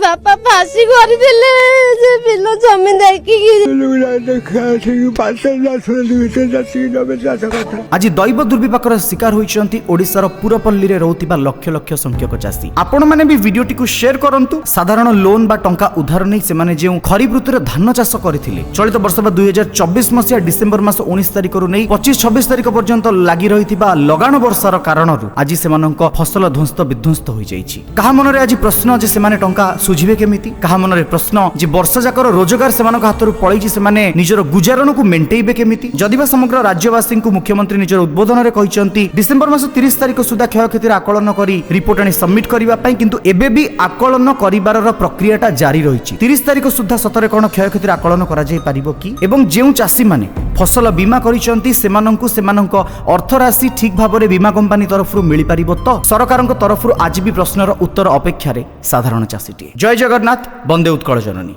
ବାପା ଫାଶୀ କରିଦେଲେ ସେ ବିଲ ଜମି ଦେଖିକି। ଆଜି ଦୈବ ଦୁର୍ବିପାକର ଶିକାର ହୋଇଛନ୍ତି ଓଡ଼ିଶାର ପୁରପଲ୍ଲୀରେ ରହୁଥିବା ଲକ୍ଷ ଲକ୍ଷ ସଂଖ୍ୟକ ଚାଷୀ। ଆପଣମାନେ ବି ଭିଡିଓଟିକୁ ସେୟାର କରନ୍ତୁ। ସାଧାରଣ ଲୋନ୍ ବା ଟଙ୍କା ଉଦ୍ଧାର ନେଇ ସେମାନେ ଯେଉଁ ଖରିଫ ଋତୁରେ ଧାନ ଚାଷ କରିଥିଲେ, ଚଳିତ ବର୍ଷ ବା 2024 ମସିହା ଡିସେମ୍ବର ମାସ 19 ତାରିଖରୁ ନେଇ 25-26 ତାରିଖ ପର୍ଯ୍ୟନ୍ତ ଲାଗି ରହିଥିବା ଲଗାଣ ବର୍ଷାର କାରଣରୁ ଆଜି ସେମାନଙ୍କ ଫସଲ ଧ୍ୱସ୍ତ ବିଧ୍ୱସ୍ତ ହୋଇଯାଇଛି। କାହା ମନରେ ଆଜି ପ୍ରଶ୍ନ ଯେ ସେମାନେ ଟଙ୍କା ସୁଝିବେ କେମିତି? କାହା ମନରେ ପ୍ରଶ୍ନ ଯେ ବର୍ଷ ଯାକର ରୋଜଗାର ସେମାନଙ୍କ ହାତରୁ ପଳେଇଛି, ସେମାନେ ନିଜର ଗୁଜାରଣକୁ ମେଣ୍ଟେଇବେ କେମିତି? ଯଦିବା ସମଗ୍ର ରାଜ୍ୟବାସୀଙ୍କୁ ମୁଖ୍ୟମନ୍ତ୍ରୀ ନିଜର ଉଦ୍ବୋଧନରେ କହିଛନ୍ତି ଡିସେମ୍ବର ମାସ 30 ତାରିଖ ସୁଦ୍ଧା କ୍ଷୟକ୍ଷତିର ଆକଳନ କରି ରିପୋର୍ଟ ଆଣି ସବମିଟ୍ କରିବା ପାଇଁ, କିନ୍ତୁ ଏବେ ବି ଆକଳନ କରିବାର ପ୍ରକ୍ରିୟାଟା ଜାରି ରହିଛି। 30 ତାରିଖ ସୁଦ୍ଧା ସତରେ କ'ଣ କ୍ଷୟକ୍ଷତିର ଆକଳନ କରାଯାଇ ପାରିବ କି? ଏବଂ ଯେଉଁ ଚାଷୀମାନେ ଫସଲ ବୀମା କରିଛନ୍ତି ସେମାନଙ୍କୁ ସେମାନଙ୍କ ଅର୍ଥରାଶି ଠିକ୍ ଭାବରେ ବୀମା କମ୍ପାନୀ ତରଫରୁ ମିଳିପାରିବ ତ? ସରକାରଙ୍କ ତରଫରୁ ଆଜି ବି ପ୍ରଶ୍ନର ଉତ୍ତର ଅପେକ୍ଷାରେ ସାଧାରଣ ଚାଷୀଟିଏ। ଜୟ ଜଗନ୍ନାଥ, ବନ୍ଦେ ଉତ୍କଳ ଜନନୀ।